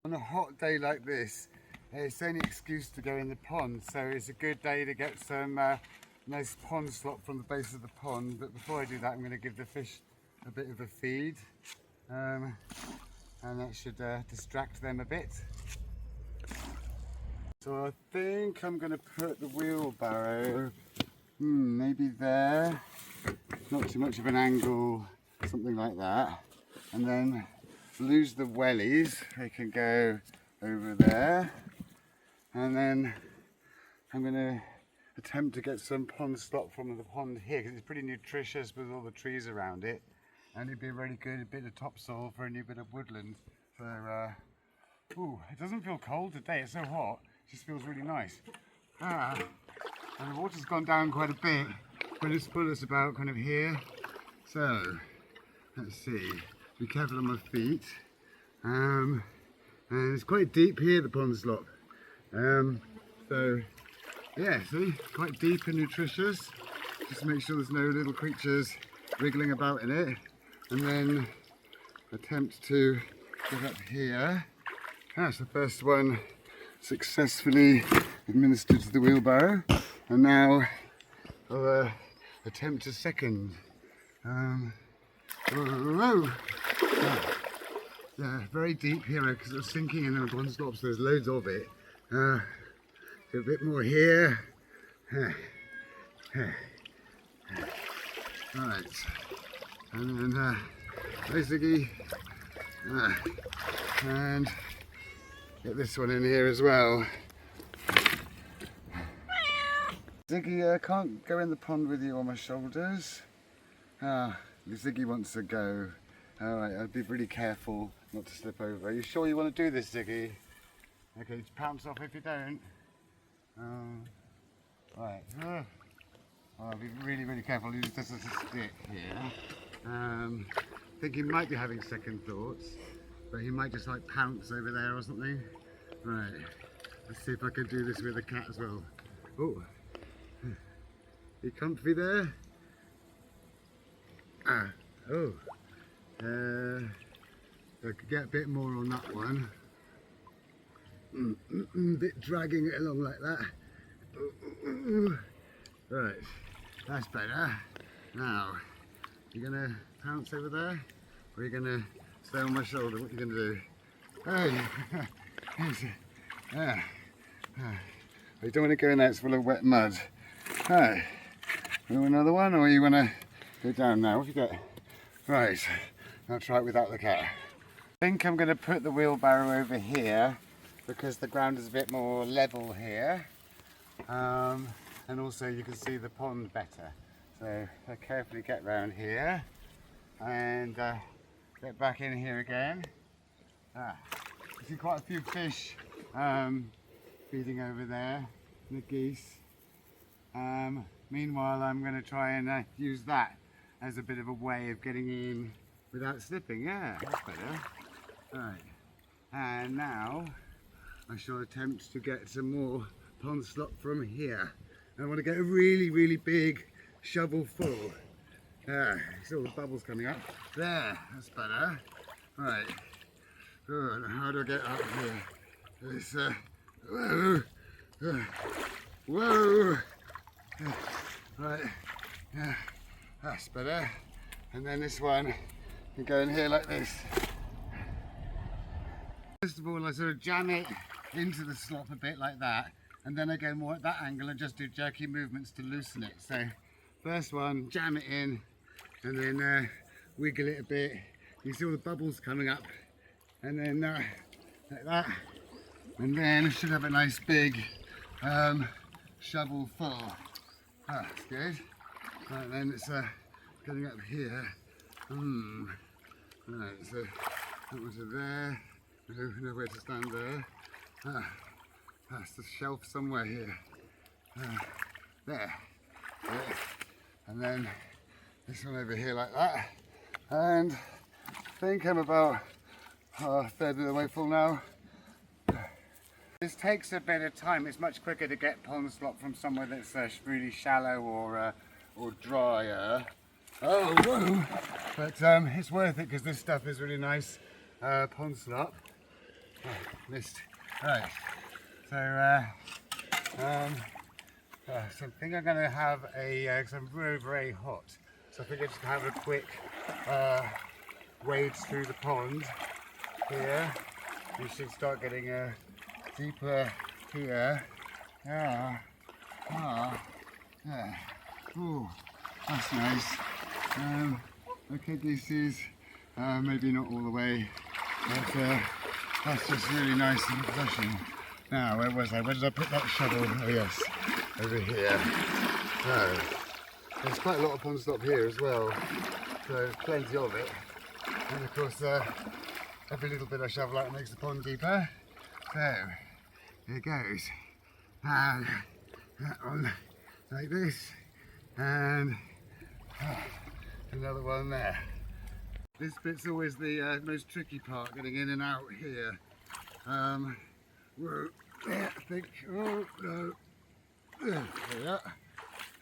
On a hot day like this, it's the only excuse to go in the pond, so it's a good day to get some nice pond slop from the base of the pond. But before I do that, I'm going to give the fish a bit of a feed, and that should distract them a bit. So I think I'm going to put the wheelbarrow maybe there, not too much of an angle, something like that, and then lose the wellies. They can go over there, and then I'm going to attempt to get some pond slop from the pond here because it's pretty nutritious with all the trees around it, and it'd be a really good bit of topsoil for a new bit of woodland. So it doesn't feel cold today, it's so hot, it just feels really nice. And the water's gone down quite a bit, but it's put us about kind of here. So let's see, be careful on my feet. And it's quite deep here, the pond slop. So yeah, see, quite deep and nutritious. Just make sure there's no little creatures wriggling about in it. And then attempt to get up here. That's the first one successfully administered to the wheelbarrow. And now I'll attempt a second. Yeah, very deep here because it's sinking in the pond slop, so there's loads of it. So a bit more here. Right, and then basically, and get this one in here as well. Ziggy can't go in the pond with you on my shoulders. Ziggy wants to go. Alright, I'll be really careful not to slip over. Are you sure you want to do this, Ziggy? Okay, just pounce off if you don't. Right. I'll be really careful. Use this as a stick here. I think he might be having second thoughts, but he might just like pounce over there or something. Right. Let's see if I can do this with the cat as well. Oh. You comfy there? Oh. I could get a bit more on that one. Bit dragging it along like that. Right, that's better. Now, you're gonna pounce over there, or you're gonna stay on my shoulder? What are you gonna do? Hey, you don't want to go in there, it's full of wet mud. Right, you want another one, or you want to go down now? What have you got? Right, I'll try it without the cat. I think I'm going to put the wheelbarrow over here because the ground is a bit more level here, and also you can see the pond better. So I'll carefully get round here and get back in here again. You see quite a few fish feeding over there, the geese. Meanwhile, I'm going to try and use that as a bit of a way of getting in without slipping. Yeah, that's better. Right, and now I shall attempt to get some more pond slop from here. I want to get a really big shovel full. See all the bubbles coming up. There, that's better. Right, good. How do I get up here? This, whoa. Right, yeah, that's better. And then this one can go in here like this. First of all, I sort of jam it into the slop a bit like that, and then I go more at that angle and just do jerky movements to loosen it. So first one, jam it in, and then wiggle it a bit. You see all the bubbles coming up, and then like that, and then I should have a nice big shovel full. That's good. Right, then it's getting up here. Right, so that was there. I don't know where to stand there. That's the shelf somewhere here. There. And then this one over here like that. And I think I'm about a third of the way full now. This takes a bit of time. It's much quicker to get pond slop from somewhere that's really shallow or drier. Oh, whoa! But it's worth it because this stuff is really nice pond slop. list. Right, so so I think I'm going to have a, because I'm very, very hot, so I think I'm just going to have a quick wade through the pond here. You should start getting deeper here. Yeah. Yeah. Oh, that's nice. Okay, this is maybe not all the way, but that's just really nice and refreshing. Now, where was I? Where did I put that shovel? Oh yes, over here. So, there's quite a lot of pond slop here as well, so there's plenty of it. And of course, every little bit I shovel out makes the pond deeper. So, here goes. And that one like this, and another one there. This bit's always the most tricky part, getting in and out here. Whoa, I think, oh no, there we are.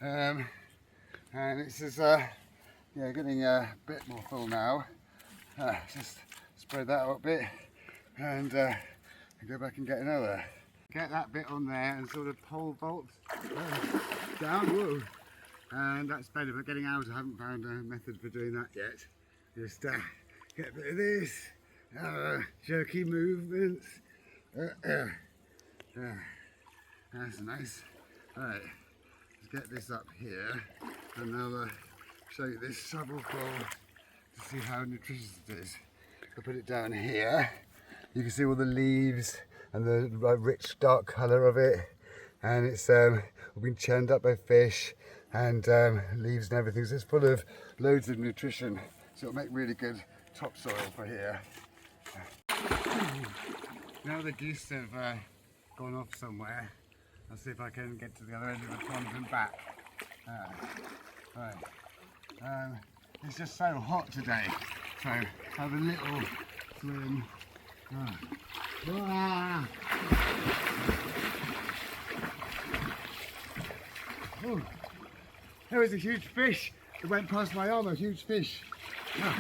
And this is yeah, getting a bit more full now. Just spread that out a bit and go back and get another. Get that bit on there and sort of pole vault down, whoa. And that's better, but getting out I haven't found a method for doing that yet. Just get a bit of this, jerky movements. That's nice. Alright, let's get this up here and I'll show you this shovel full to see how nutritious it is. I'll put it down here. You can see all the leaves and the rich dark colour of it, and it's been churned up by fish and leaves and everything, so it's full of loads of nutrition, so it'll make really good topsoil for here. Now the geese have gone off somewhere, I'll see if I can get to the other end of the pond and back. Right. It's just so hot today, so have a little swim. Oh, there was a huge fish that went past my arm, a huge fish. Oh,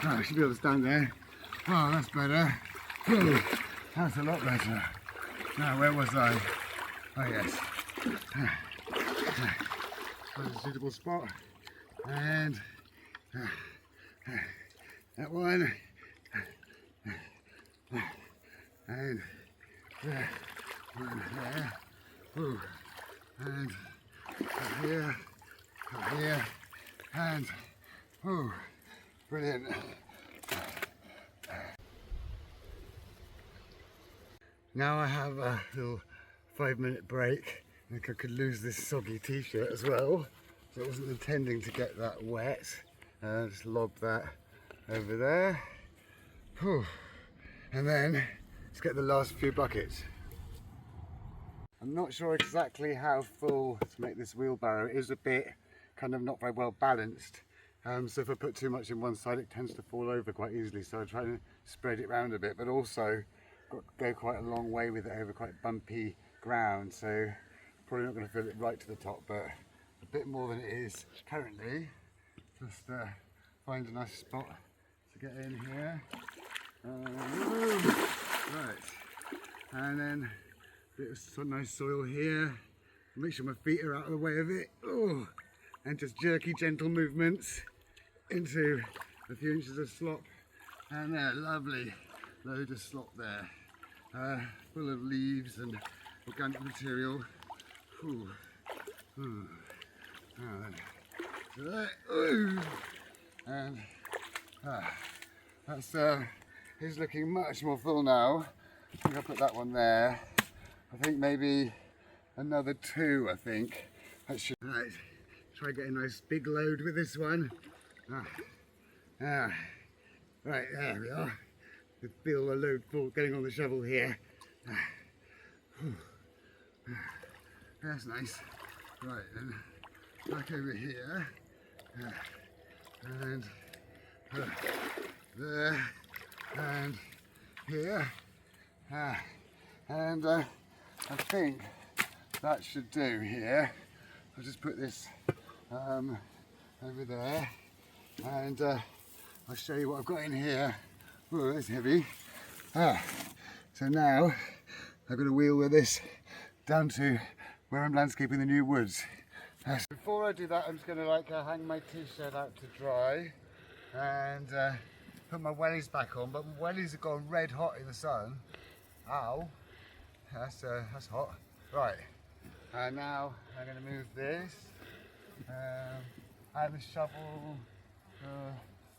I should be able to stand there. Oh, that's better. Oh, that's a lot better. Now, where was I? Oh, yes. That's a suitable spot. And that one. And there. One there. Ooh. And up here, and oh, brilliant. Now I have a little 5-minute break. I think I could lose this soggy t-shirt as well, so I wasn't intending to get that wet. Just lob that over there. Whew. And then let's get the last few buckets. I'm not sure exactly how full to make this wheelbarrow. It is a bit kind of not very well balanced. So if I put too much in one side, it tends to fall over quite easily. So I try to spread it around a bit, but also go quite a long way with it over quite bumpy ground. So probably not going to fill it right to the top, but a bit more than it is currently. Just find a nice spot to get in here. Right, and then a bit of nice soil here. Make sure my feet are out of the way of it. Oh, and just jerky, gentle movements into a few inches of slop. And there, lovely load of slop there, full of leaves and organic material. Ooh. Ooh. And that's is looking much more full now. I think I'll put that one there. I think maybe another 2, I think. That should, right, try getting a nice big load with this one. Right, there we are. You feel the load full getting on the shovel here. That's nice. Right, then back over here. And there. And here. And I think that should do here. I'll just put this over there, and I'll show you what I've got in here. Oh, that's heavy. So now I've got to wheel with this down to where I'm landscaping the new woods. So before I do that, I'm just going to hang my t-shirt out to dry and put my wellies back on, but my wellies have gone red hot in the sun. Ow, that's hot. Right, now I'm going to move this. I have a shovel.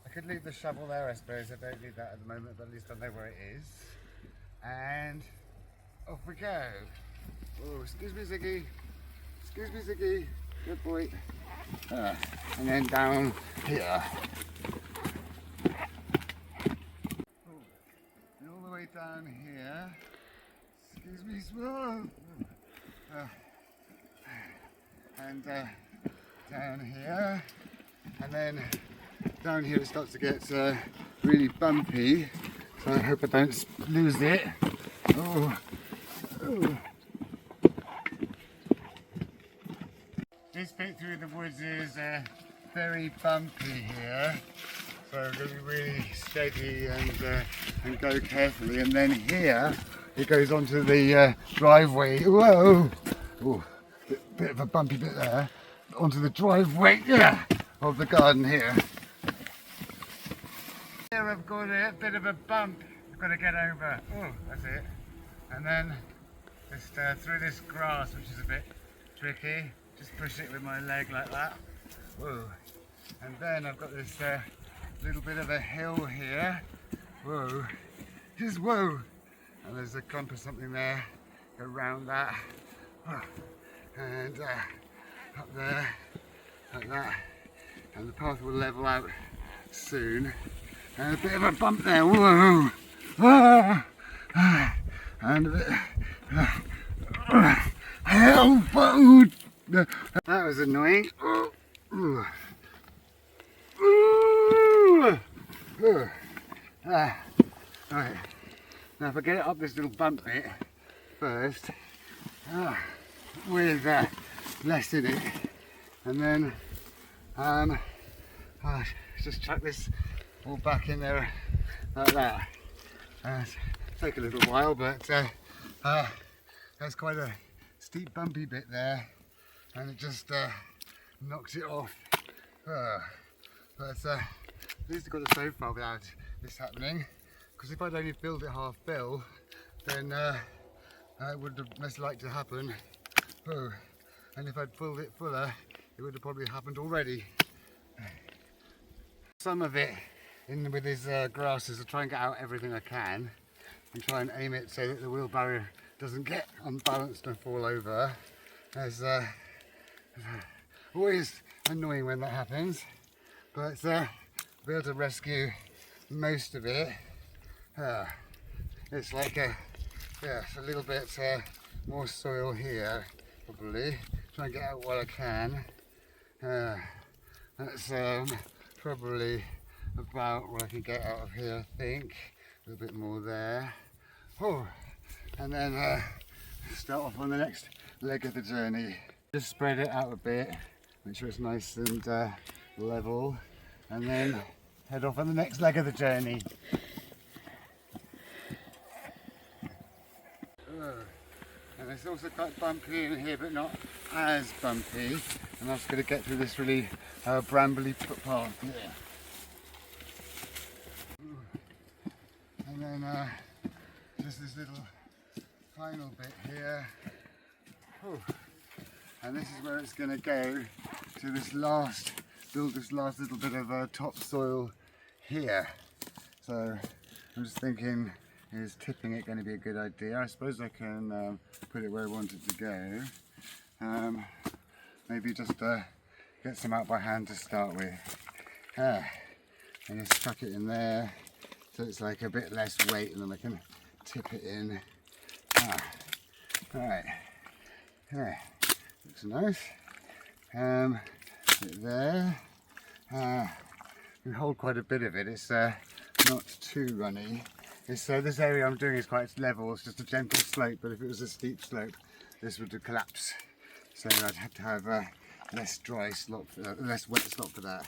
I could leave the shovel there, I suppose. I don't need that at the moment, but at least I know where it is. And off we go. Oh, excuse me, Ziggy. Excuse me, Ziggy. Good boy. And then down here. All the way down here. Excuse me, small. And down here. And then down here it starts to get really bumpy. So I hope I don't lose it. Oh. This bit through the woods is very bumpy here, so I'm going to be really steady and go carefully. And then here it goes onto the driveway. Whoa! Ooh, bit of a bumpy bit there. Onto the driveway of the garden here. Here I've got a bit of a bump I've got to get over. Oh, that's it. And then just through this grass, which is a bit tricky. Just push it with my leg like that. Whoa. And then I've got this little bit of a hill here. Whoa. Just whoa. And there's a clump of something there. Go round that. And up there, like that. And the path will level out soon. And a bit of a bump there. Whoa. And a bit. Hell food. That was annoying. Right. Now if I get it up this little bump bit first, with less in it, and then just chuck this all back in there like that. Take a little while, but there's quite a steep bumpy bit there. And it just knocks it off. But at least I got it so far without this happening. Because if I'd only filled it half fill, then it would have most likely to happen. And if I'd filled it fuller, it would have probably happened already. Some of it in with these grasses, I try and get out everything I can and try and aim it so that the wheelbarrow doesn't get unbalanced and fall over. There's always annoying when that happens, but be able to rescue most of it. It's like it's a little bit more soil here, probably. Try and get out what I can. That's probably about what I can get out of here, I think. A little bit more there. And then start off on the next leg of the journey. Just spread it out a bit, make sure it's nice and level, and then head off on the next leg of the journey. And it's also quite bumpy in here, but not as bumpy. And I'm just going to get through this really brambly path here. And then just this little final bit here. And this is where it's going to go to this last, build this last little bit of topsoil here. So I'm just thinking, is tipping it going to be a good idea? I suppose I can put it where I want it to go. Maybe just get some out by hand to start with. And just stuck it in there so it's like a bit less weight, and then I can tip it in. Right. Looks nice. Put it there. We hold quite a bit of it. It's not too runny. This area I'm doing is quite level. It's just a gentle slope, but if it was a steep slope, this would collapse. So I'd have to have less dry slop, less wet slop for that.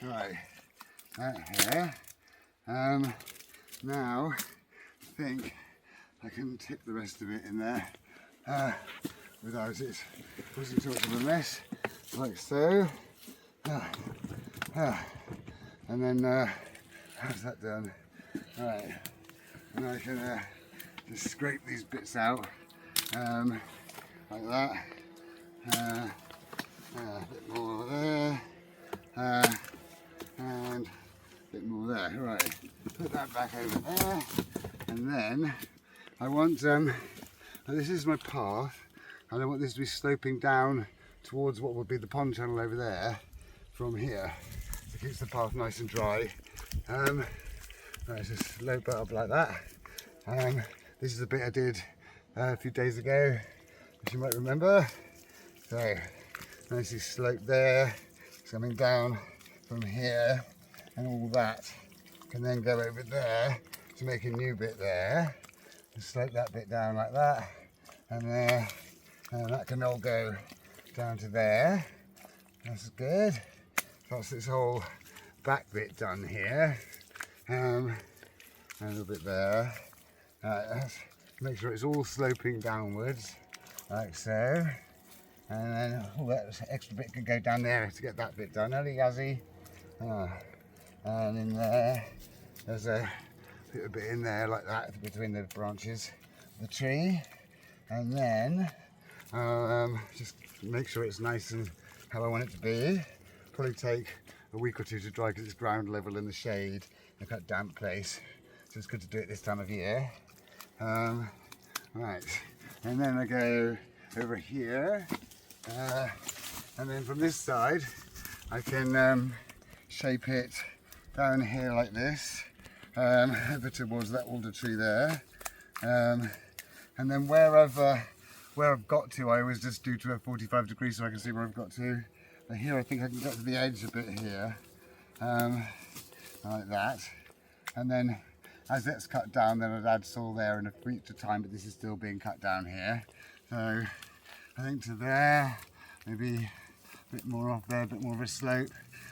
Right, that here. Now I think I can tip the rest of it in there without it causing too much of a mess, like so. And then how's that done? Right, and I can just scrape these bits out like that. A bit more there, and a bit more there. Right, put that back over there, and then I want this is my path, and I want this to be sloping down towards what would be the pond channel over there from here. So it keeps the path nice and dry. Let's just slope it up like that. This is a bit I did a few days ago, which you might remember. So nicely sloped there, coming down from here, and all that can then go over there to make a new bit there. Just slope that bit down like that, and there, and that can all go down to there. That's good. That's this whole back bit done here. A little bit there. Let's make sure it's all sloping downwards, like so. And then all that extra bit can go down there to get that bit done. Ellie Yazzie. And in there, there's a little bit in there like that between the branches of the tree. And then just make sure it's nice and how I want it to be. Probably take a week or two to dry because it's ground level in the shade in a quite damp place. So it's good to do it this time of year. Right, and then I go over here. And then from this side I can shape it down here like this, over towards that alder tree there, and then where I've got to, I always just do to a 45 degrees so I can see where I've got to. But here I think I can get to the edge a bit here, like that, and then as that's cut down then I'd add soil there in a week at a time, but this is still being cut down here. So I think to there, maybe a bit more off there, a bit more of a slope.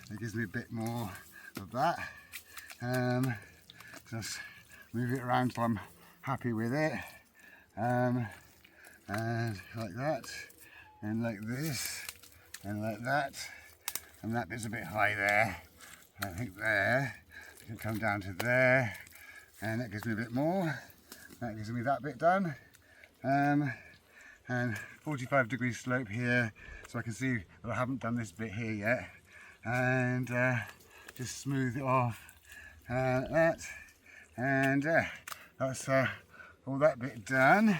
That gives me a bit more of that. Just move it around so I'm happy with it. And like that, and like this, and like that. And that bit's a bit high there. I think there, I can come down to there, and that gives me a bit more. That gives me that bit done. And 45 degree slope here, so I can see that I haven't done this bit here yet, and just smooth it off like that, and that's all that bit done.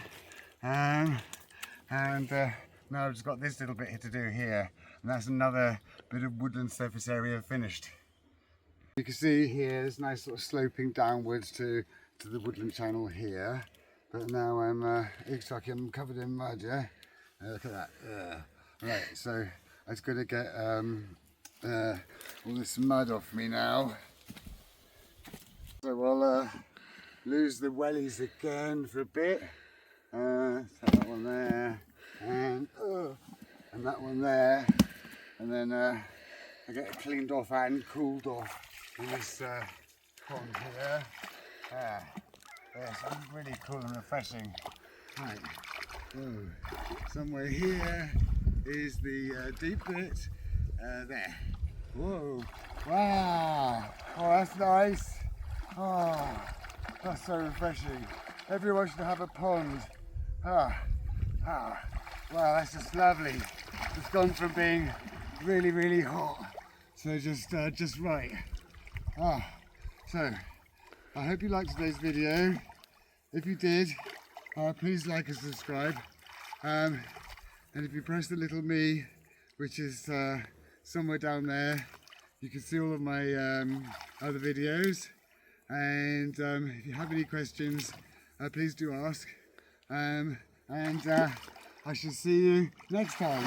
And now I've just got this little bit here to do here, and that's another bit of woodland surface area finished. You can see here this nice sort of sloping downwards to the woodland channel here. But now I'm, looks like I'm covered in mud, yeah? Look at that. Right, so I just got to get all this mud off me now. So I'll lose the wellies again for a bit. So that one there, and that one there. And then I get it cleaned off and cooled off in this pond here. Yes, really cool and refreshing. Right, somewhere here is the deep bit. There. Whoa! Wow! Oh, that's nice. Oh, that's so refreshing. Everyone should have a pond. Wow, that's just lovely. It's gone from being really, really hot, so just right. So. I hope you liked today's video. If you did, please like and subscribe. And if you press the little me, which is somewhere down there, you can see all of my other videos. And if you have any questions, please do ask. And I shall see you next time.